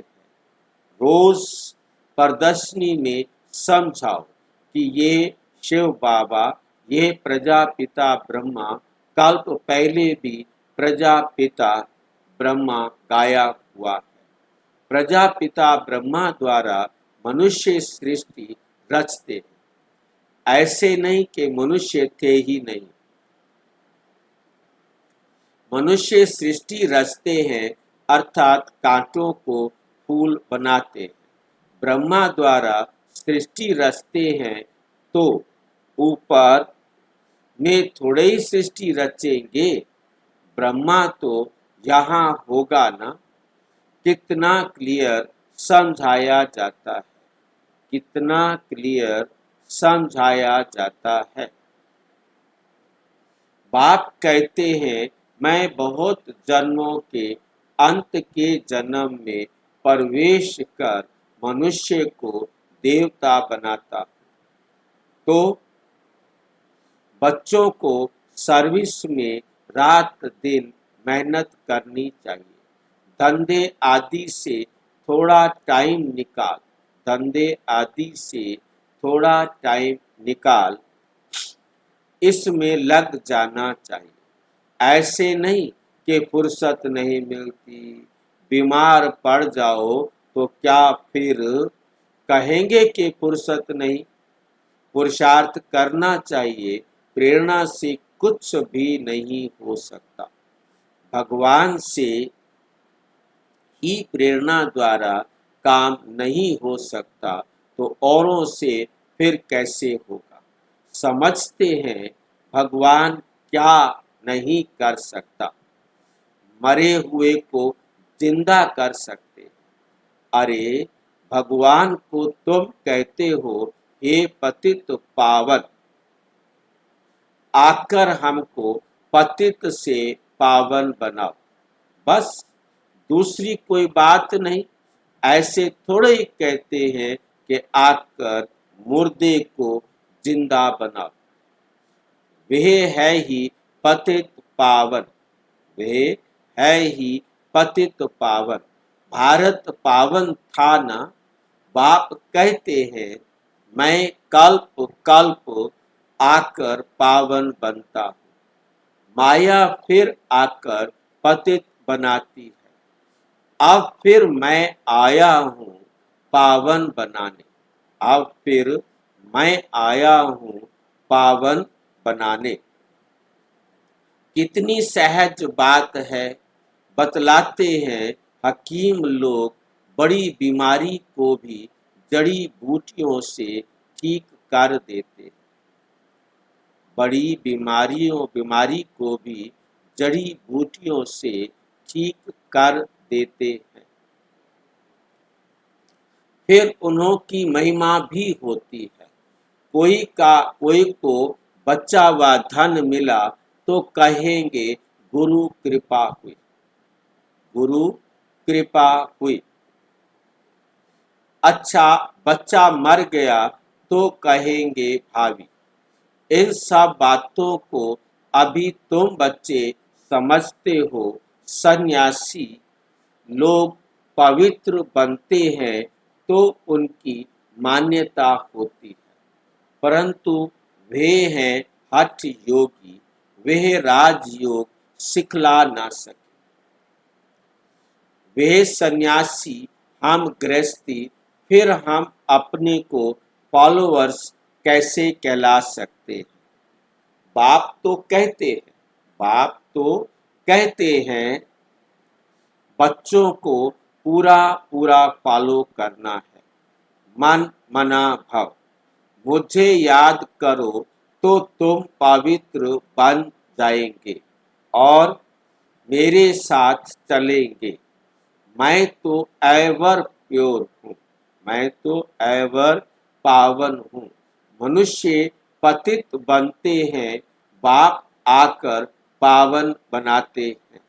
रोज प्रदर्शनी में समझाओ कि ये शिव बाबा, ये प्रजापिता ब्रह्मा, कल्प पहले भी प्रजापिता ब्रह्मा गाया हुआ है। प्रजापिता ब्रह्मा द्वारा मनुष्य सृष्टि रचते हैं। ऐसे नहीं कि मनुष्य थे ही नहीं। मनुष्य सृष्टि रचते हैं, अर्थात कांटों को फूल बनाते हैं। ब्रह्मा द्वारा सृष्टि रचते हैं तो ऊपर में थोड़े ही सृष्टि रचेंगे। ब्रह्मा तो यहाँ होगा ना। कितना क्लियर समझाया जाता है, कितना क्लियर समझाया जाता है। बाप कहते हैं मैं बहुत जन्मों के अंत के जन्म में प्रवेश कर मनुष्य को देवता बनाता हूँ। तो बच्चों को सर्विस में रात दिन मेहनत करनी चाहिए। धंधे आदि से थोड़ा टाइम निकाल, धंधे आदि से थोड़ा टाइम निकाल इसमें लग जाना चाहिए। ऐसे नहीं कि फुर्सत नहीं मिलती, बीमार पड़ जाओ तो क्या फिर कहेंगे कि फुर्सत नहीं। पुरुषार्थ करना चाहिए। प्रेरणा से कुछ भी नहीं हो सकता। भगवान से ही प्रेरणा द्वारा काम नहीं हो सकता तो औरों से फिर कैसे होगा। समझते हैं भगवान क्या नहीं कर सकता, मरे हुए को जिंदा कर सकते। अरे भगवान को तुम कहते हो हे पतित पावन, आकर हमको पतित से पावन बनाओ, बस, दूसरी कोई बात नहीं। ऐसे थोड़े ही कहते हैं कि आकर मुर्दे को जिंदा बनाओ। वह है ही पतित पावन, वह है ही पतित पावन। भारत पावन था ना। बाप कहते हैं मैं कल्प कल्प आकर पावन बनता हूँ। माया फिर आकर पतित बनाती है। अब फिर मैं आया हूँ पावन बनाने, अब फिर मैं आया हूँ पावन बनाने। कितनी सहज बात है। बतलाते हैं हकीम लोग बड़ी बीमारी को भी जड़ी बूटियों से ठीक कर देते हैं। बड़ी बीमारी को भी जड़ी बूटियों से ठीक कर देते हैं। फिर उन्हों की महिमा भी होती है। कोई को बच्चा व धन मिला तो कहेंगे गुरु कृपा हुई, गुरु कृपा हुई। अच्छा बच्चा मर गया तो कहेंगे भावी। इन सब बातों को अभी तुम बच्चे समझते हो। सन्यासी लोग पवित्र बनते हैं तो उनकी मान्यता होती है, परंतु वे हैं हठ योगी, वह राजयोग सिखला ना सके। वह सन्यासी, हम गृहस्थी, फिर हम अपने को फॉलोअर्स कैसे कहला सकते हैं? बाप तो कहते हैं बच्चों को पूरा पूरा फॉलो करना है, मन मना भव। मुझे याद करो तो तुम पवित्र बन जाएंगे और मेरे साथ चलेंगे। मैं तो एवर प्योर हूँ, मैं तो एवर पावन हूँ। मनुष्य पतित बनते हैं, बाप आकर पावन बनाते हैं।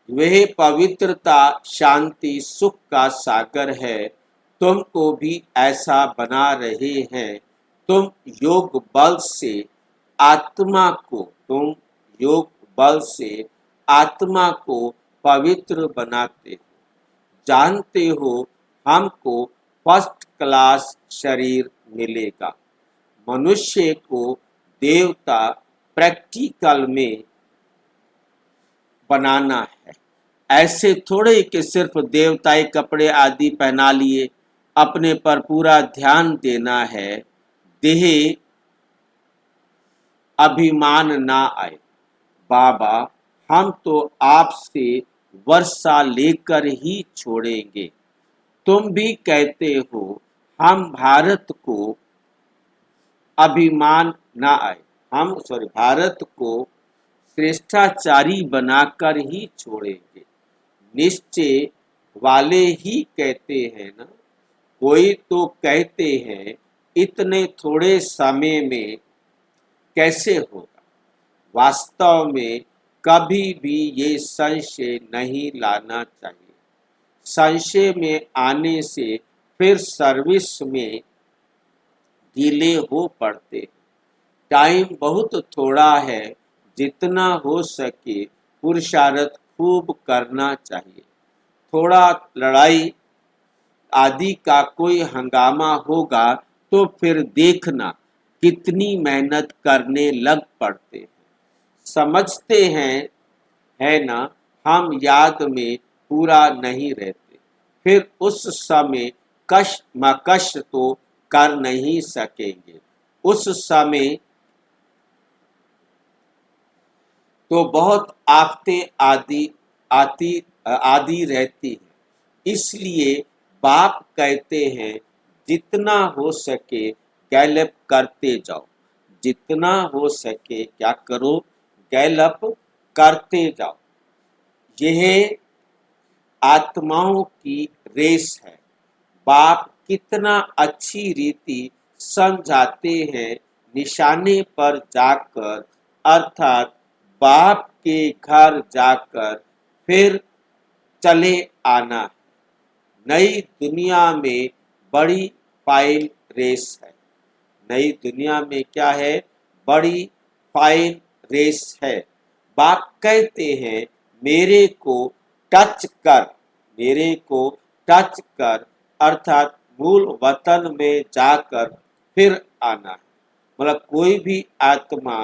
वह पवित्रता, शांति, सुख का सागर है। तुमको भी ऐसा बना रहे हैं। तुम योग बल से आत्मा को पवित्र बनाते हो। जानते हो हमको फर्स्ट क्लास शरीर मिलेगा। मनुष्य को देवता प्रैक्टिकल में बनाना है। ऐसे थोड़े कि सिर्फ देवताई कपड़े आदि पहना लिए, अपने पर पूरा ध्यान देना है। देह अभिमान ना आए। बाबा, हम तो आपसे वर्षा लेकर ही छोड़ेंगे। तुम भी कहते हो हम भारत को अभिमान ना आए, भारत को श्रेष्ठाचारी बनाकर ही छोड़ेंगे। निश्चय वाले ही कहते हैं ना। कोई तो कहते हैं इतने थोड़े समय में कैसे होगा। वास्तव में कभी भी ये संशय नहीं लाना चाहिए। संशय में आने से फिर सर्विस में ढीले हो पड़ते हैं। टाइम बहुत थोड़ा है, जितना हो सके पुरुषार्थ खूब करना चाहिए। थोड़ा लड़ाई आदि का कोई हंगामा होगा तो फिर देखना कितनी मेहनत करने लग पड़ते हैं। समझते हैं, है ना, हम याद में पूरा नहीं रहते। फिर उस समय कश तो कर नहीं सकेंगे। उस समय तो बहुत आफतें आदि रहती हैं। इसलिए बाप कहते हैं जितना हो सके गैलप करते जाओ। जितना हो सके क्या करो? गैलप करते जाओ। यह आत्माओं की रेस है। बाप कितना अच्छी रीति समझाते हैं। निशाने पर जाकर, अर्थात बाप के घर जाकर फिर चले आना है। नई दुनिया में बड़ी फाइन रेस है। नई दुनिया में क्या है? बड़ी फाइन रेस है। बाप कहते हैं मेरे को टच कर, अर्थात मूल वतन में जाकर फिर आना है। मतलब कोई भी आत्मा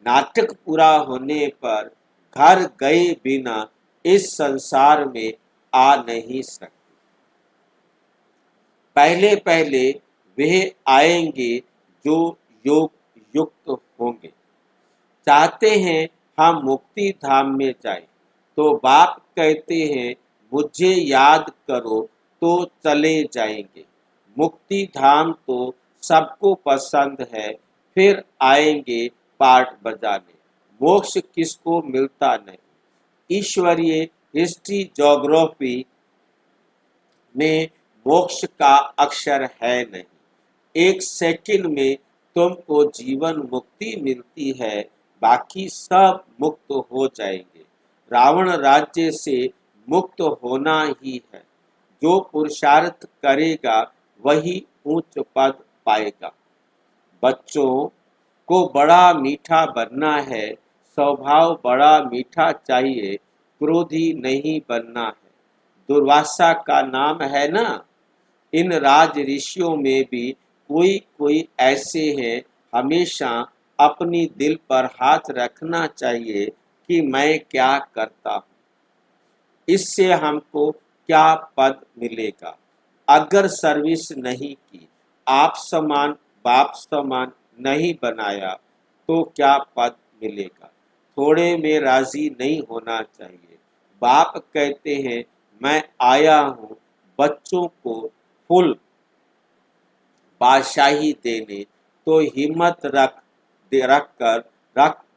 नाटक पूरा होने पर घर गए बिना इस संसार में आ नहीं सकती। पहले पहले वह आएंगे जो योग युक्त होंगे। चाहते हैं हम मुक्ति धाम में जाएं, तो बाप कहते हैं मुझे याद करो तो चले जाएंगे। मुक्ति धाम तो सबको पसंद है, फिर आएंगे पार्ट बजाने। मोक्ष किसको मिलता नहीं। ईश्वरीय हिस्ट्री ज्योग्राफी में मोक्ष का अक्षर है नहीं। एक सेकंड में तुमको जीवन मुक्ति मिलती है, बाकी सब मुक्त हो जाएंगे। रावण राज्य से मुक्त होना ही है। जो पुरुषार्थ करेगा वही उच्च पद पाएगा। बच्चों को बड़ा मीठा बनना है, स्वभाव बड़ा मीठा चाहिए, क्रोधी नहीं बनना है। दुर्वासा का नाम है ना। इन राज ऋषियों में भी कोई कोई ऐसे हैं हमेशा अपनी दिल पर हाथ रखना चाहिए कि मैं क्या करता हूँ, इससे हमको क्या पद मिलेगा। अगर सर्विस नहीं की, आप समान बाप समान नहीं बनाया तो क्या पद मिलेगा। थोड़े में राजी नहीं होना चाहिए। बाप कहते हैं मैं आया हूँ बच्चों को फुल बादशाही देने, तो हिम्मत रख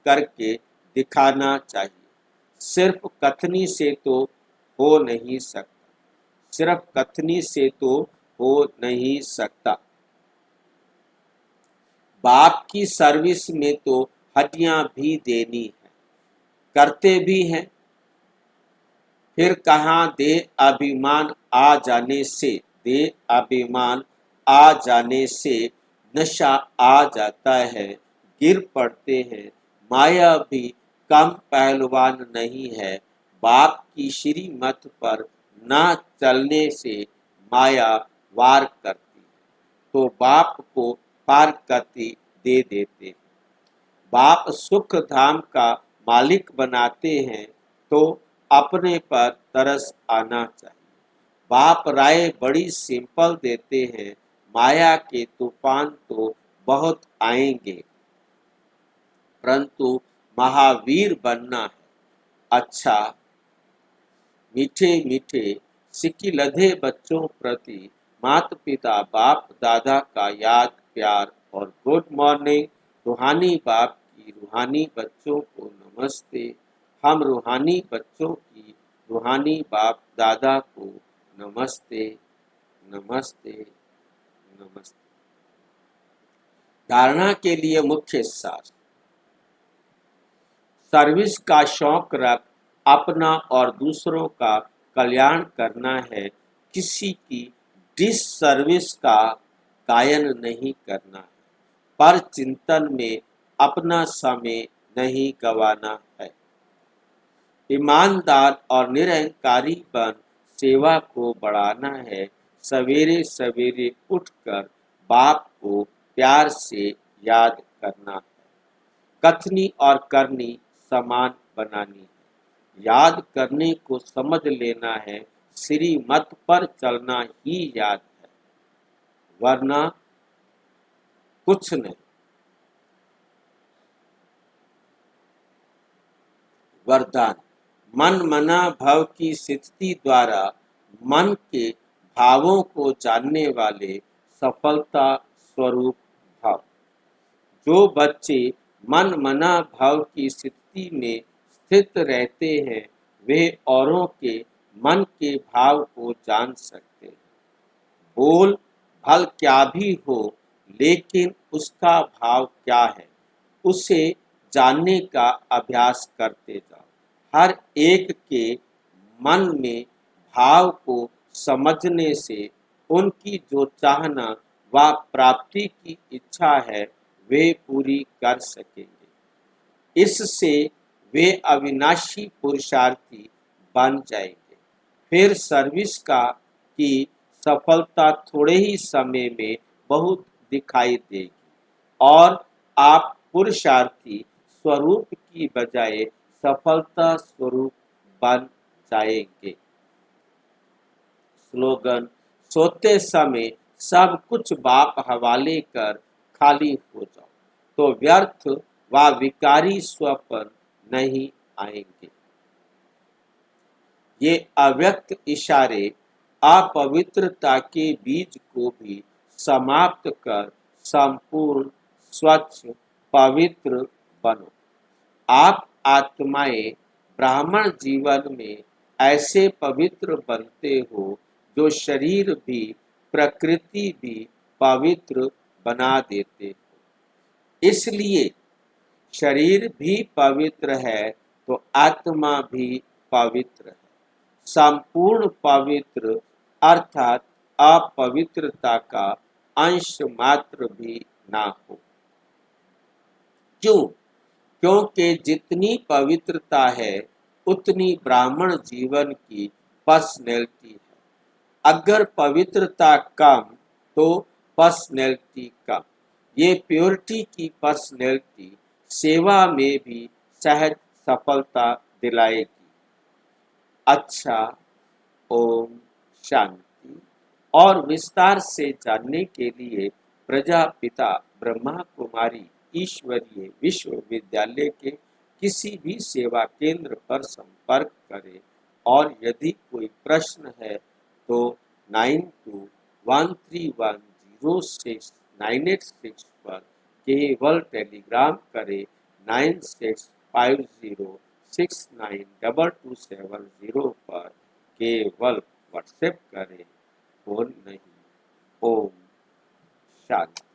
करके दिखाना चाहिए। सिर्फ कथनी से तो हो नहीं सकता, सिर्फ कथनी से तो हो नहीं सकता। बाप की सर्विस में तो हड्डियां भी देनी है, करते भी हैं। फिर कहाँ दे अभिमान आ जाने से, दे अभिमान आ जाने से नशा आ जाता है, गिर पड़ते हैं। माया भी कम पहलवान नहीं है। बाप की श्रीमत पर ना चलने से माया वार करती है, तो बाप को पार गति दे देते हैं। बाप सुख धाम का मालिक बनाते हैं तो अपने पर तरस आना चाहिए। बाप राय बड़ी सिंपल देते हैं, माया के तूफान तो बहुत आएंगे, परंतु महावीर बनना है। अच्छा, मीठे मीठे सिकिलधे बच्चों प्रति माता पिता बाप दादा का याद प्यार और गुड मॉर्निंग। रूहानी बाप की रूहानी बच्चों को नमस्ते। हम रूहानी बच्चों की रूहानी बाप दादा को नमस्ते नमस्ते नमस्ते। धारणा के लिए मुख्य सार। सर्विस का शौक रख अपना और दूसरों का कल्याण करना है, किसी की डिसर्विस का गायन नहीं करना है, पर चिंतन में अपना समय नहीं गंवाना है। ईमानदार और निरहंकारी बन सेवा को बढ़ाना है। सवेरे सवेरे उठकर बाप को प्यार से याद करना है। कथनी और करनी समान बनानी है। याद करने को समझ लेना है, श्रीमत पर चलना ही याद है, वरना कुछ नहीं। वरदान। मन मना भव की स्थिति द्वारा मन के भावों को जानने वाले सफलता स्वरूप भाव। जो बच्चे मन मना भाव की स्थिति में स्थित रहते हैं, वे औरों के मन के भाव को जान सकते हैं। बोल भल क्या भी हो, लेकिन उसका भाव क्या है, उसे जानने का अभ्यास करते जाओ। हर एक के मन में भाव को समझने से उनकी जो चाहना व प्राप्ति की इच्छा है, वे पूरी कर सकेंगे। इससे वे अविनाशी पुरुषार्थी बन जाएंगे। फिर सर्विस की सफलता थोड़े ही समय में बहुत दिखाई देगी और आप पुरुषार्थी स्वरूप की बजाय सफलता स्वरूप बन जाएंगे। स्लोगन। सोते समय सब कुछ बाप हवाले कर खाली हो जाओ, तो व्यर्थ व विकारी स्वप्न नहीं आएंगे। ये अव्यक्त इशारे अपवित्रता के बीज को भी समाप्त कर संपूर्ण स्वच्छ पवित्र बनो। आप आत्माएं ब्राह्मण जीवन में ऐसे पवित्र बनते हो जो शरीर भी प्रकृति भी पवित्र बना देते हो। इसलिए शरीर भी पवित्र है तो आत्मा भी पवित्र है। संपूर्ण पवित्र अर्थात अपवित्रता का अंश मात्र भी ना हो। क्यों? क्योंकि जितनी पवित्रता है उतनी ब्राह्मण जीवन की पर्सनैलिटी है। अगर पवित्रता कम तो पर्सनैलिटी कम। ये प्योरिटी की पर्सनैलिटी सेवा में भी सहज सफलता दिलाएगी। अच्छा, ओम शांति। और विस्तार से जानने के लिए प्रजापिता ब्रह्मा कुमारी ईश्वरीय विश्वविद्यालय के किसी भी सेवा केंद्र पर संपर्क करें और यदि कोई प्रश्न है तो 9213106986 पर केवल टेलीग्राम करें। 9650692270 पर केवल व्हाट्सएप करें, फोन नहीं। ओम शांति।